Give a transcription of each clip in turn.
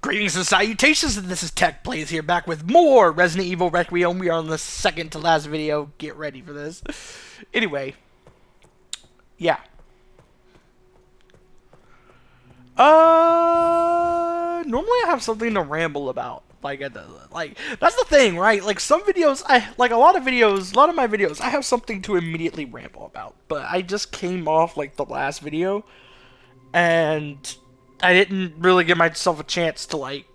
Greetings and salutations, and this is Tech Plays here, back with more Resident Evil Requiem. We are on the second to last video. Get ready for this. Anyway, yeah. Normally I have something to ramble about. Like that's the thing, right? Like some videos, a lot of my videos, I have something to immediately ramble about. But I just came off like the last video, and I didn't really give myself a chance to like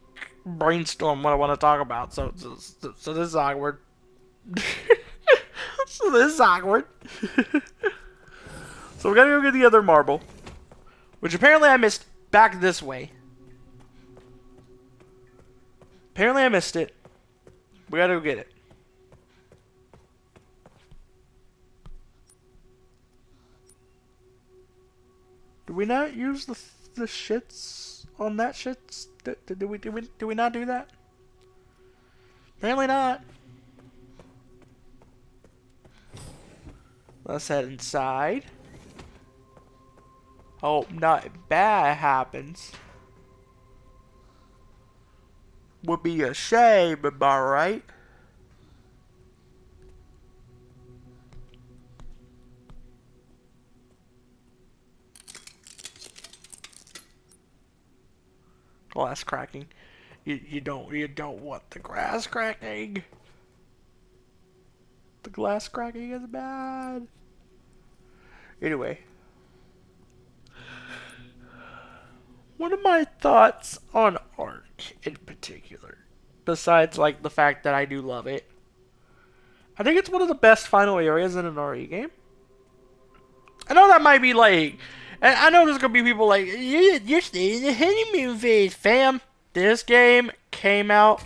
brainstorm what I want to talk about. So this is awkward. So this is awkward. So we gotta go get the other marble, which apparently I missed back this way. Apparently I missed it. We gotta go get it. Did we not use the shits on that shits? Did we not do that? Apparently not. Let's head inside. Hope nothing bad happens. Would be a shame, am I right? Glass cracking. You don't want the glass cracking. The glass cracking is bad. Anyway. What are my thoughts on Ark in particular? Besides like the fact that I do love it. I think it's one of the best final areas in an RE game. I know that might be like, I know there's gonna be people like, you're staying in the honeymoon phase, fam. This game came out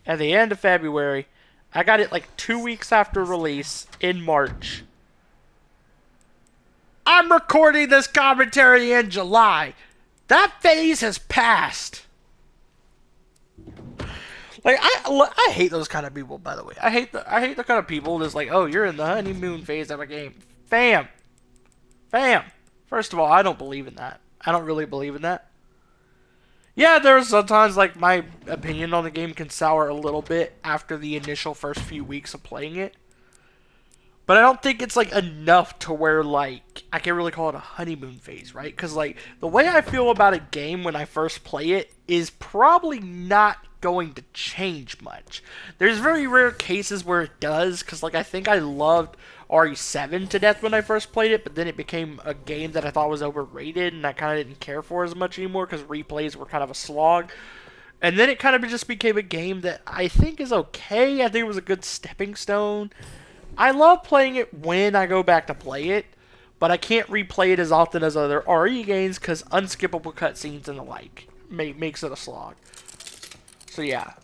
at the end of February. I got it like 2 weeks after release in March. I'm recording this commentary in July. That phase has passed. Like I hate those kind of people, by the way. I hate the kind of people that's like, oh, you're in the honeymoon phase of a game, fam. First of all, I don't believe in that. I don't really believe in that. Yeah, there's sometimes like my opinion on the game can sour a little bit after the initial first few weeks of playing it. But I don't think it's like enough to where like I can't really call it a honeymoon phase, right? Because like the way I feel about a game when I first play it is probably not going to change much. There's very rare cases where it does, because like I think I loved RE7 to death when I first played it, but then it became a game that I thought was overrated and I kind of didn't care for as much anymore because replays were kind of a slog. And then it kind of just became a game that I think is okay. I think it was a good stepping stone. I love playing it when I go back to play it, but I can't replay it as often as other RE games because unskippable cutscenes and the like makes it a slog. So yeah.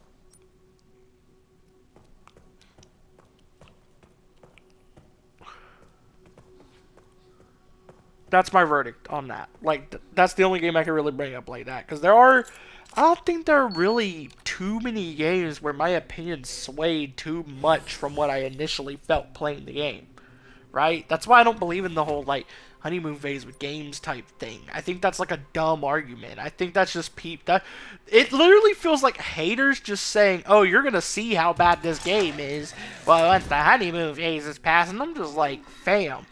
That's my verdict on that. Like, that's the only game I can really bring up like that. Because I don't think there are really too many games where my opinion swayed too much from what I initially felt playing the game. Right? That's why I don't believe in the whole, like, honeymoon phase with games type thing. I think that's, like, a dumb argument. I think that's just it literally feels like haters just saying, oh, you're going to see how bad this game is. Well, once the honeymoon phase is passed. And I'm just like, fam.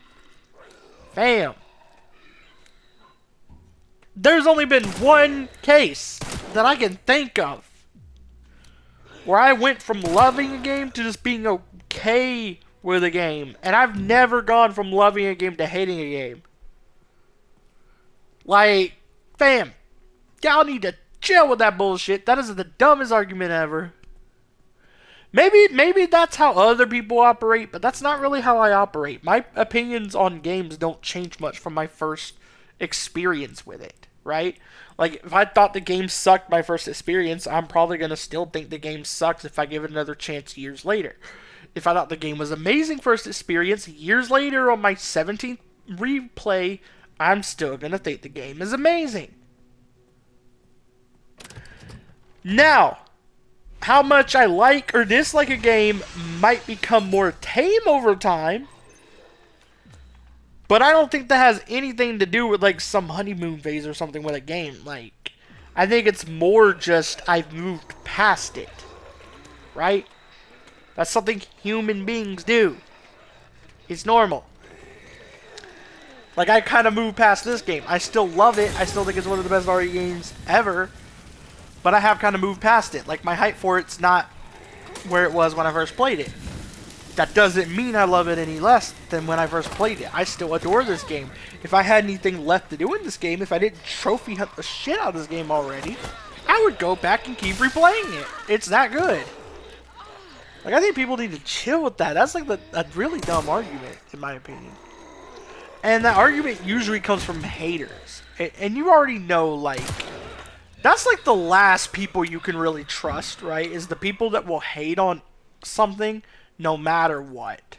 There's only been one case that I can think of where I went from loving a game to just being okay with a game. And I've never gone from loving a game to hating a game. Like, fam, y'all need to chill with that bullshit. That is the dumbest argument ever. Maybe that's how other people operate, but that's not really how I operate. My opinions on games don't change much from my first experience with it, right? Like, if I thought the game sucked my first experience, I'm probably going to still think the game sucks if I give it another chance years later. If I thought the game was amazing first experience, years later on my 17th replay, I'm still going to think the game is amazing. Now, how much I like or dislike a game might become more tame over time. But I don't think that has anything to do with like some honeymoon phase or something with a game. Like, I think it's more just I've moved past it, right? That's something human beings do. It's normal. Like, I kind of moved past this game. I still love it. I still think it's one of the best RE games ever. But I have kind of moved past it. Like, my hype for it's not where it was when I first played it. That doesn't mean I love it any less than when I first played it. I still adore this game. If I had anything left to do in this game, if I didn't trophy hunt the shit out of this game already, I would go back and keep replaying it. It's that good. Like, I think people need to chill with that. That's like a really dumb argument, in my opinion. And that argument usually comes from haters. And you already know, like, that's like the last people you can really trust, right? Is the people that will hate on something no matter what.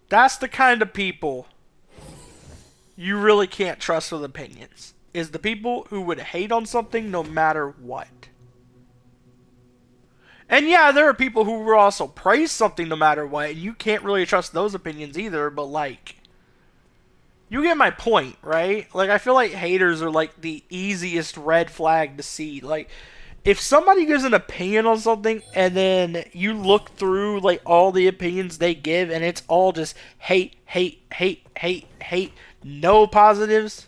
That's the kind of people you really can't trust with opinions. Is the people who would hate on something no matter what. And yeah, there are people who will also praise something no matter what, and you can't really trust those opinions either, but like, you get my point, right? Like, I feel like haters are like the easiest red flag to see. Like, if somebody gives an opinion on something, and then you look through like all the opinions they give, and it's all just hate, hate, hate, hate, hate, no positives,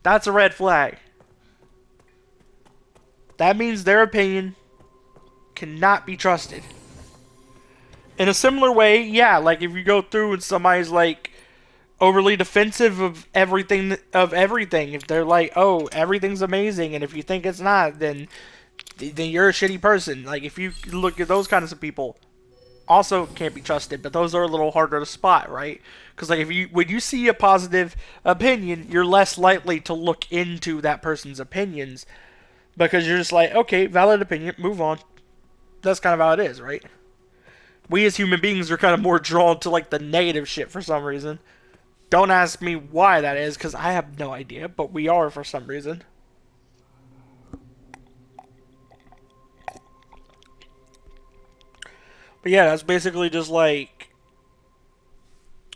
that's a red flag. That means their opinion cannot be trusted. In a similar way, yeah, like if you go through and somebody's like overly defensive of everything, if they're like, oh, everything's amazing, and if you think it's not, then you're a shitty person. Like, if you look at those kinds of people, also can't be trusted, but those are a little harder to spot, right? Because like, when you see a positive opinion, you're less likely to look into that person's opinions, because you're just like, okay, valid opinion, move on. That's kind of how it is, right? We as human beings are kind of more drawn to like the negative shit for some reason. Don't ask me why that is, because I have no idea, but we are for some reason. But yeah, that's basically just like,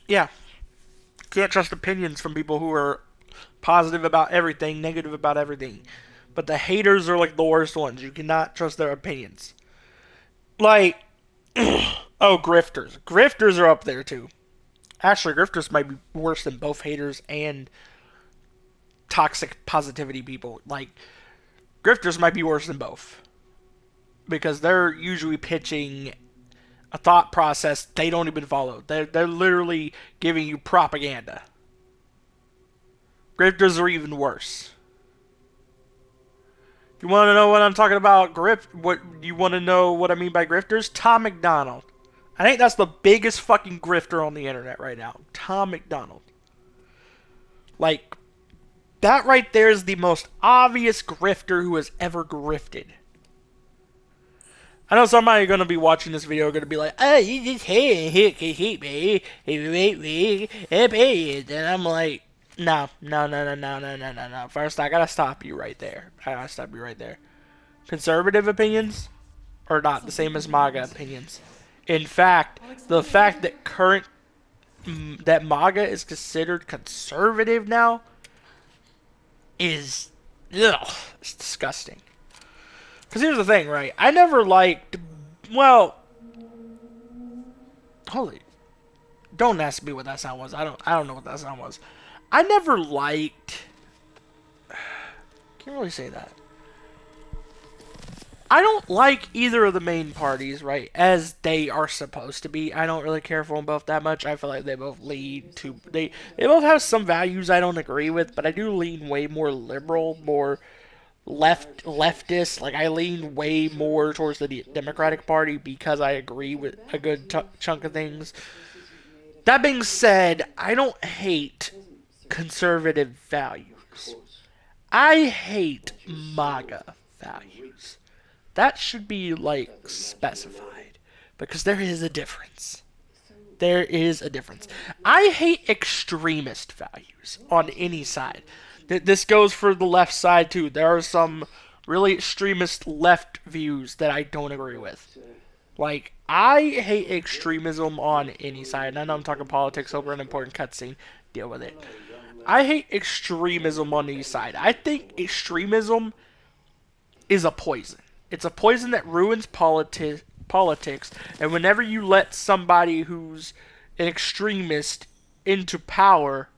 yeah, can't trust opinions from people who are positive about everything, negative about everything. But the haters are like the worst ones. You cannot trust their opinions. Like, oh, grifters. Grifters are up there too. Actually, grifters might be worse than both haters and toxic positivity people. Like, grifters might be worse than both. Because they're usually pitching a thought process they don't even follow. They're literally giving you propaganda. Grifters are even worse. If you want to know what I'm talking about, what you want to know what I mean by grifters? Tom McDonald. I think that's the biggest fucking grifter on the internet right now. Tom McDonald. Like, that right there is the most obvious grifter who has ever grifted. I know somebody going to be watching this video going to be like, oh, you just hate me, and I'm like, no. First, I gotta stop you right there. Conservative opinions are not the same as MAGA opinions. In fact, the fact that that MAGA is considered conservative now is, it's disgusting. Because here's the thing, right? I never liked, well, don't ask me what that sound was. I don't know what that sound was. I never liked, can't really say that. I don't like either of the main parties, right, as they are supposed to be. I don't really care for them both that much. I feel like they both lead to, they both have some values I don't agree with, but I do lean way more liberal, more leftist. Like, I lean way more towards the Democratic Party because I agree with a good chunk of things. That being said, I don't hate conservative values. I hate MAGA values. That should be, like, specified. Because there is a difference. There is a difference. I hate extremist values on any side. This goes for the left side, too. There are some really extremist left views that I don't agree with. Like, I hate extremism on any side. And I know I'm talking politics over an important cutscene. Deal with it. I hate extremism on the side. I think extremism is a poison. It's a poison that ruins politics. And whenever you let somebody who's an extremist into power,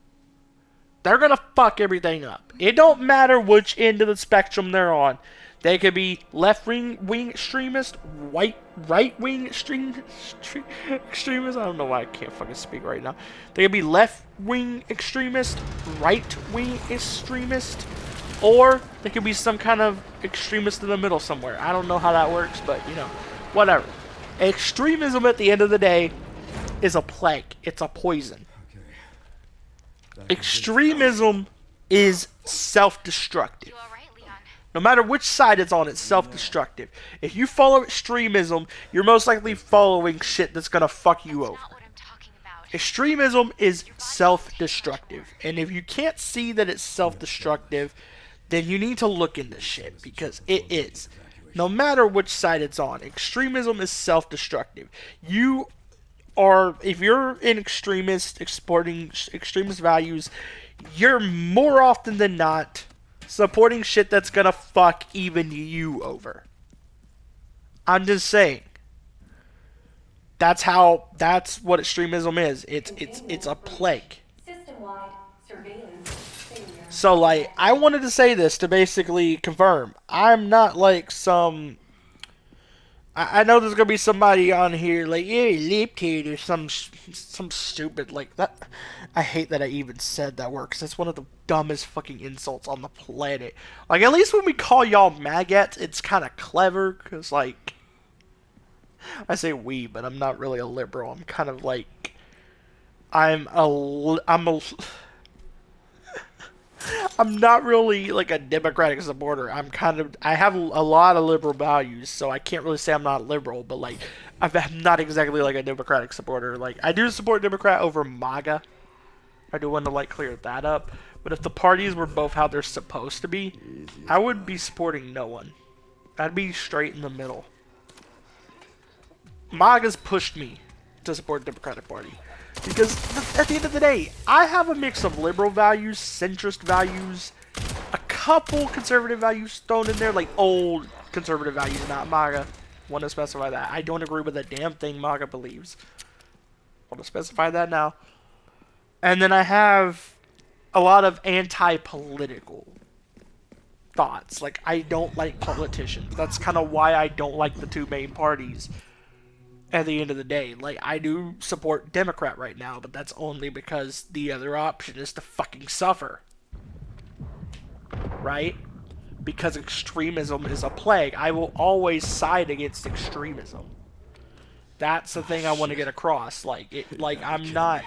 they're gonna fuck everything up. It don't matter which end of the spectrum they're on. They could be left-wing extremist, right-wing extremist. I don't know why I can't fucking speak right now. They could be left-wing extremist, right-wing extremist, or they could be some kind of extremist in the middle somewhere. I don't know how that works, but you know, whatever. Extremism at the end of the day is a plague. It's a poison. Extremism is self-destructive. No matter which side it's on, it's self-destructive. If you follow extremism, you're most likely following shit that's gonna fuck you over. Extremism is self-destructive. And if you can't see that it's self-destructive, then you need to look into shit, because it is. No matter which side it's on, extremism is self-destructive. If you're an extremist exporting extremist values, you're more often than not supporting shit that's gonna fuck even you over. I'm just saying. That's what extremism is. It's a plague. So like, I wanted to say this to basically confirm. I'm not like some. I know there's gonna be somebody on here like, yeah, lip-tade or some stupid like that. I hate that I even said that word, because that's one of the dumbest fucking insults on the planet. Like, at least when we call y'all maggots, it's kind of clever, because like, I say we, but I'm not really a liberal. I'm kind of like, I'm not really like a Democratic supporter. I have a lot of liberal values, so I can't really say I'm not liberal, but like, I'm not exactly like a Democratic supporter. Like, I do support Democrat over MAGA. I do want to like clear that up. But if the parties were both how they're supposed to be, I would be supporting no one. I'd be straight in the middle. MAGA's pushed me to support the Democratic Party. Because at the end of the day, I have a mix of liberal values, centrist values, a couple conservative values thrown in there, like old conservative values, not MAGA. Want to specify that. I don't agree with a damn thing MAGA believes. Want to specify that now. And then I have a lot of anti-political thoughts. Like, I don't like politicians. That's kind of why I don't like the two main parties. At the end of the day, like, I do support Democrat right now, but that's only because the other option is to fucking suffer. Right? Because extremism is a plague. I will always side against extremism. That's the thing I want to get across. Like, I'm not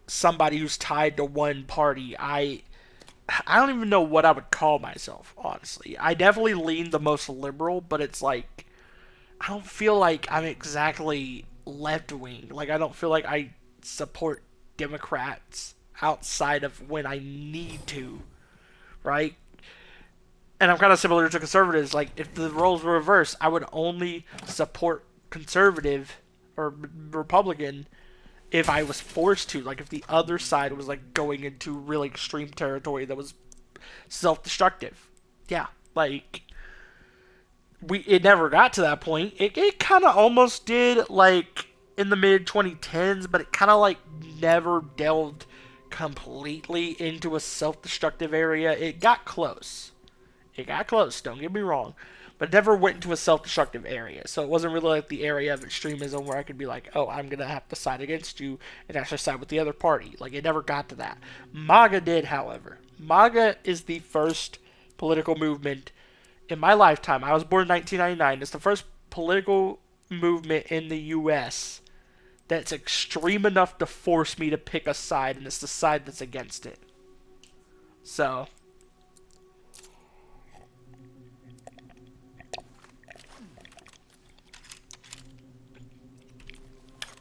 somebody who's tied to one party. I don't even know what I would call myself, honestly. I definitely lean the most liberal, but it's like, I don't feel like I'm exactly left-wing. Like, I don't feel like I support Democrats outside of when I need to, right? And I'm kind of similar to conservatives. Like, if the roles were reversed, I would only support conservative or Republican if I was forced to. Like, if the other side was, like, going into really extreme territory that was self-destructive. Yeah, like, it never got to that point. It kind of almost did, like, in the mid-2010s, but it kind of, like, never delved completely into a self-destructive area. It got close. Don't get me wrong. But it never went into a self-destructive area. So it wasn't really like the area of extremism where I could be like, oh, I'm going to have to side against you and actually side with the other party. Like, it never got to that. MAGA did, however. MAGA is the first political movement in my lifetime. I was born in 1999. It's the first political movement in the U.S. that's extreme enough to force me to pick a side, and it's the side that's against it. So,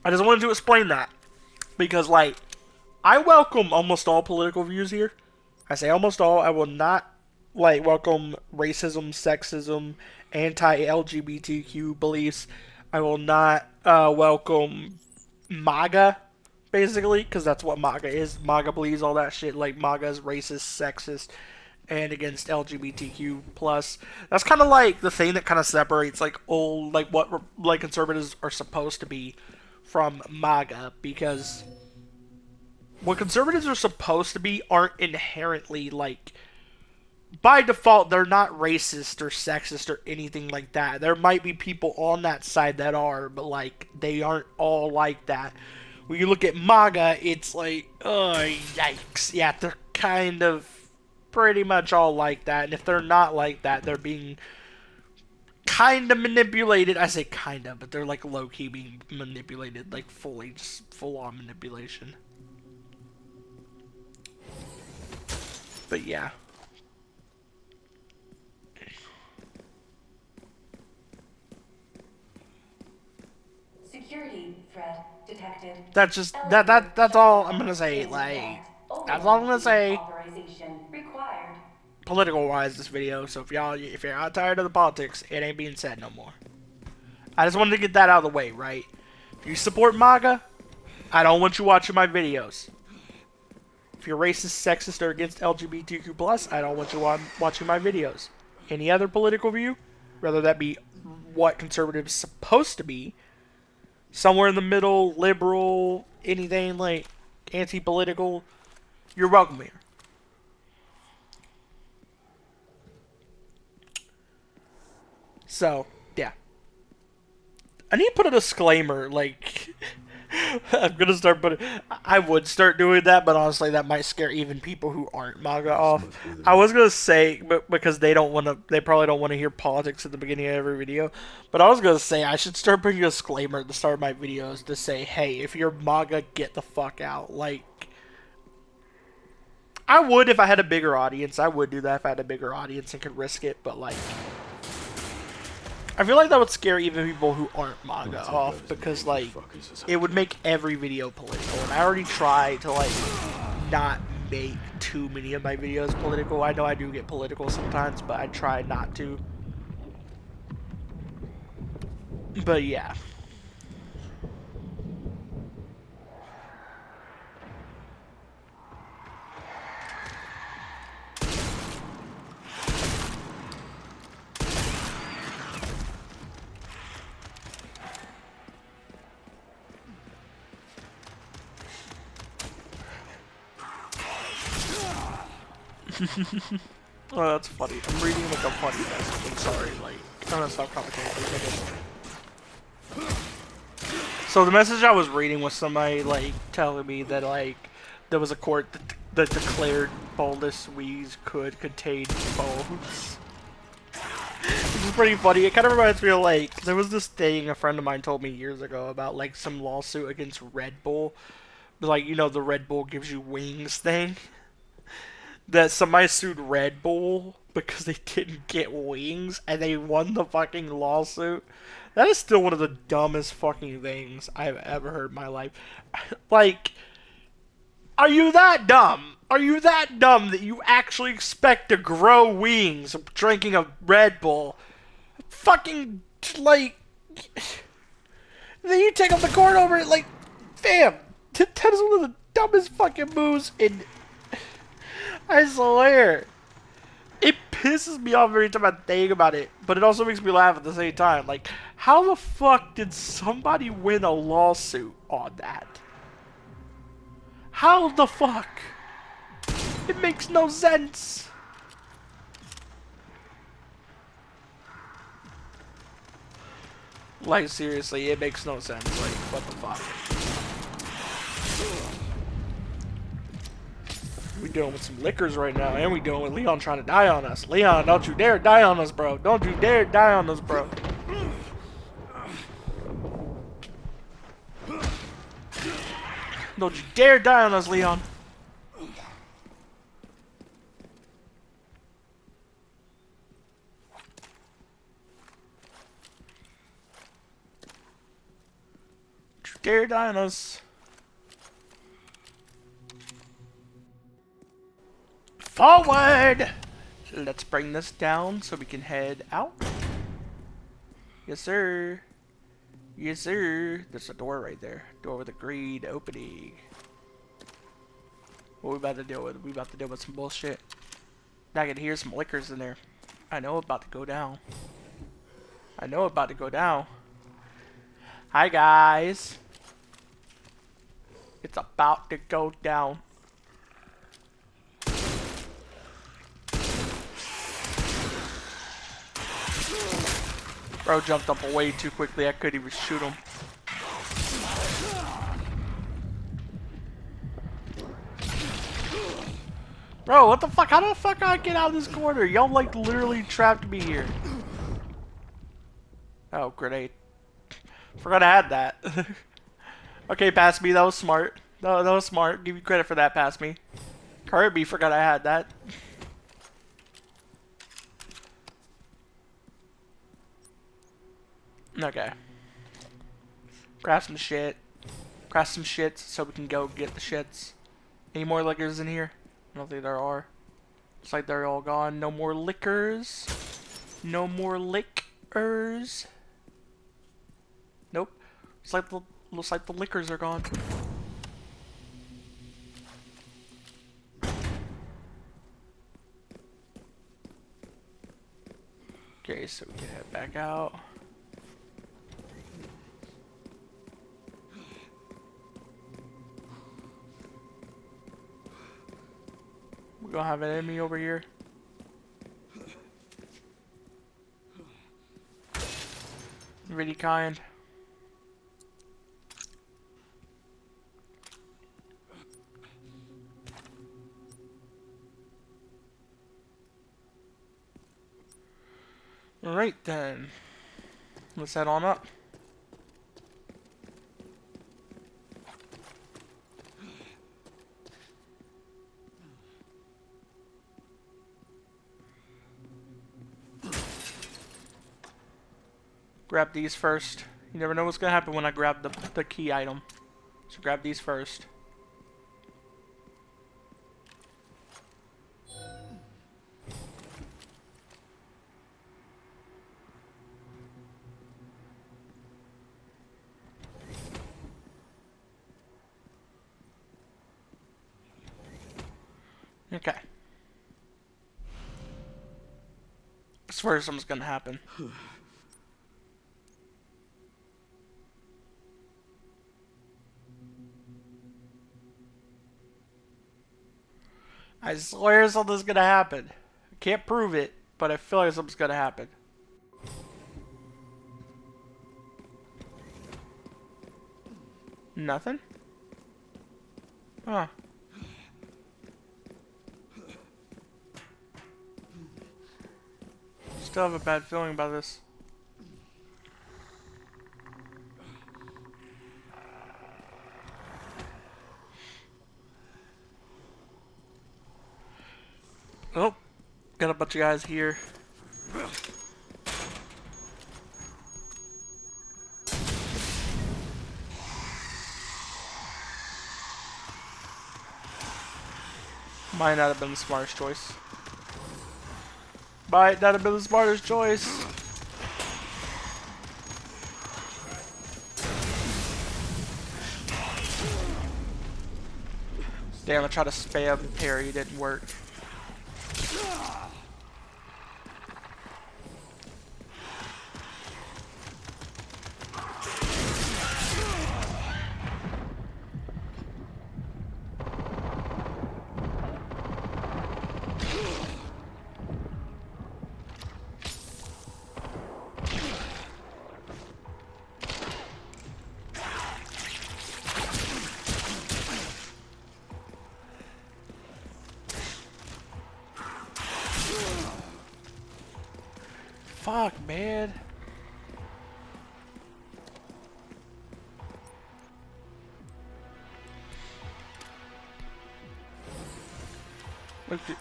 I just wanted to explain that, because, like, I welcome almost all political views here. I say almost all. I will not, like, welcome racism, sexism, anti-LGBTQ beliefs. I will not welcome MAGA basically, because that's what MAGA is. MAGA believes all that shit. Like, MAGA is racist, sexist, and against LGBTQ plus. That's kind of like the thing that kind of separates like old, like what like conservatives are supposed to be from MAGA, because what conservatives are supposed to be aren't inherently like, by default, they're not racist or sexist or anything like that. There might be people on that side that are, but like they aren't all like that. When you look at MAGA, it's like, oh yikes. Yeah, they're kind of pretty much all like that. And if they're not like that, they're being kind of manipulated. I say kind of, but they're like low-key being manipulated, like fully, just full-on manipulation. But yeah. Security threat detected. That's just that's all I'm gonna say. Like, that's all I'm gonna say. Authorization required. Political wise, this video. So if you're not tired of the politics, it ain't being said no more. I just wanted to get that out of the way, right? If you support MAGA, I don't want you watching my videos. If you're racist, sexist, or against LGBTQ+, I don't want you watching my videos. Any other political view, whether that be what conservatives supposed to be, somewhere in the middle, liberal, anything like anti-political, you're welcome here. So, yeah. I need to put a disclaimer, like, I'm gonna start putting, I would start doing that, but honestly that might scare even people who aren't MAGA off. I was gonna say, but because they probably don't want to hear politics at the beginning of every video, but I was gonna say I should start putting a disclaimer at the start of my videos to say, hey, if you're MAGA, get the fuck out. Like, I would if I had a bigger audience. I would do that if I had a bigger audience and could risk it, but like, I feel like that would scare even people who aren't MAGA off, because like it would make every video political, and I already try to like not make too many of my videos political. I know I do get political sometimes, but I try not to. But yeah. Oh, that's funny. I'm reading like a funny message. I'm sorry. Like, I'm gonna stop commentating for a second. So the message I was reading was somebody like telling me that like there was a court that declared boneless wings could contain bones. Which is pretty funny. It kind of reminds me of like, there was this thing a friend of mine told me years ago about like some lawsuit against Red Bull. Like, you know, the Red Bull gives you wings thing. That somebody sued Red Bull because they didn't get wings and they won the fucking lawsuit. That is still one of the dumbest fucking things I've ever heard in my life. Like, are you that dumb? Are you that dumb that you actually expect to grow wings drinking a Red Bull? Fucking, like, then you take up the court over it, like, fam, that is one of the dumbest fucking moves in, I swear. It pisses me off every time I think about it, but it also makes me laugh at the same time. Like, how the fuck did somebody win a lawsuit on that? How the fuck? It makes no sense. Like, seriously, it makes no sense. Like, what the fuck? We dealing with some liquors right now, and we dealing with Leon trying to die on us. Leon, don't you dare die on us, bro. Don't you dare die on us, bro. Don't you dare die on us, Leon. Don't you dare die on us. Forward! Let's bring this down so we can head out. Yes, sir. Yes, sir. There's a door right there. Door with a green opening. What we about to deal with? We about to deal with some bullshit. I can hear some liquors in there. I know about to go down. I know about to go down. Hi, guys. It's about to go down. Bro jumped up way too quickly. I couldn't even shoot him. Bro, what the fuck? How the fuck I get out of this corner? Y'all like literally trapped me here. Oh, grenade. Forgot I had that. Okay, pass me. That was smart. No, that was smart. Give you credit for that, pass me. Kirby, forgot I had that. Okay. Grab some shit. Grab some shits so we can go get the shits. Any more liquors in here? I don't think there are. Looks like they're all gone. No more liquors. No more liquors. Nope. Looks like the liquors are gone. Okay, so we can head back out. We're gonna have an enemy over here. Really kind. Alright then. Let's head on up. Grab these first. You never know what's gonna happen when I grab the key item. So grab these first. Okay. I swear something's gonna happen. I swear something's gonna happen. I can't prove it, but I feel like something's gonna happen. Nothing? Huh. Still have a bad feeling about this. Oh, got a bunch of guys here. Might not have been the smartest choice. Might not have been the smartest choice. Damn, I tried to spam parry, it didn't work. Fuck, man.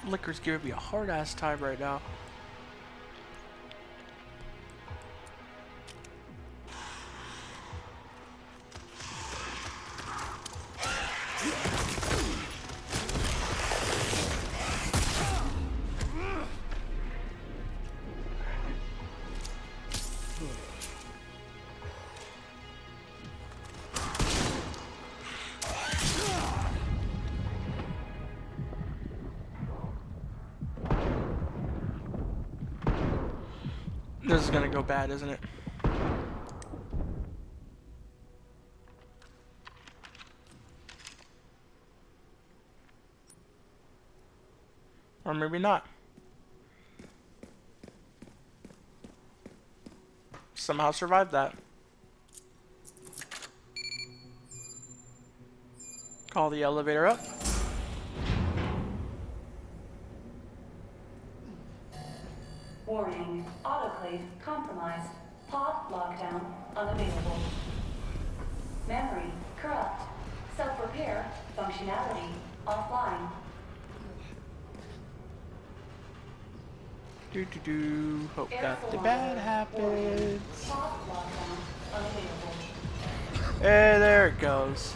Liquor's giving me a hard ass time right now. This is gonna go bad, isn't it? Or maybe not. Somehow survived that. Call the elevator up. Warning, autoclave compromised. Pod lockdown unavailable. Memory corrupt. Self-repair functionality offline. Hope nothing bad happens. Pod lockdown unavailable. Hey, there it goes.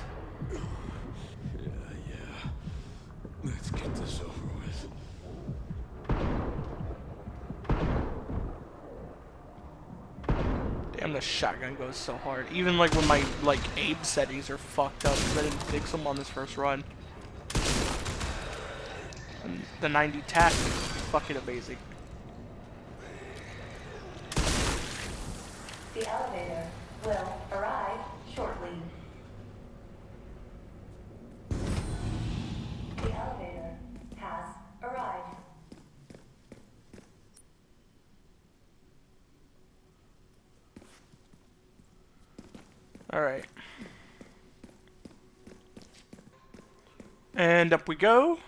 Yeah. Let's get this over with. Damn, the shotgun goes so hard. Even like when my aim settings are fucked up because I didn't fix them on this first run. And the 90 tack is fucking amazing. The elevator will arrive shortly. The elevator has arrived. Alright. And up we go.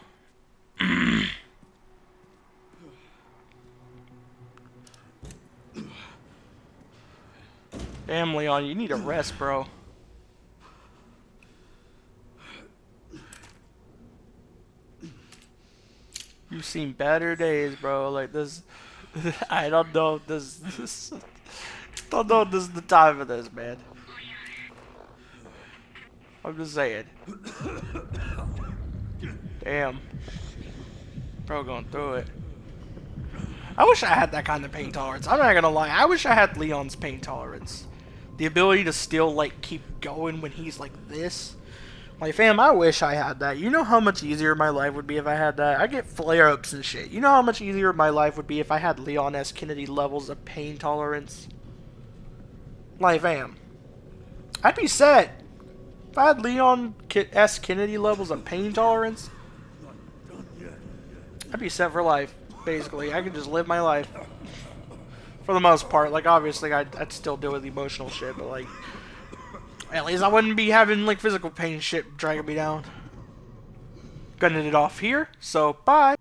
Damn, Leon, you need a rest, bro. You've seen better days, bro. Like this, I don't know if this don't know if this is the time for this, man. I'm just saying. Damn. Bro going through it. I wish I had that kind of pain tolerance. I'm not gonna lie. I wish I had Leon's pain tolerance. The ability to still, like, keep going when he's like this. Like, fam, I wish I had that. You know how much easier my life would be if I had that? I get flare-ups and shit. You know how much easier my life would be if I had Leon S. Kennedy levels of pain tolerance? Like, fam, I'd be set. If I had Leon S. Kennedy levels of pain tolerance, I'd be set for life, basically. I could just live my life. For the most part. Like, obviously, I'd still deal with emotional shit, but, like, at least I wouldn't be having, like, physical pain shit dragging me down. Gonna end it off here, so bye.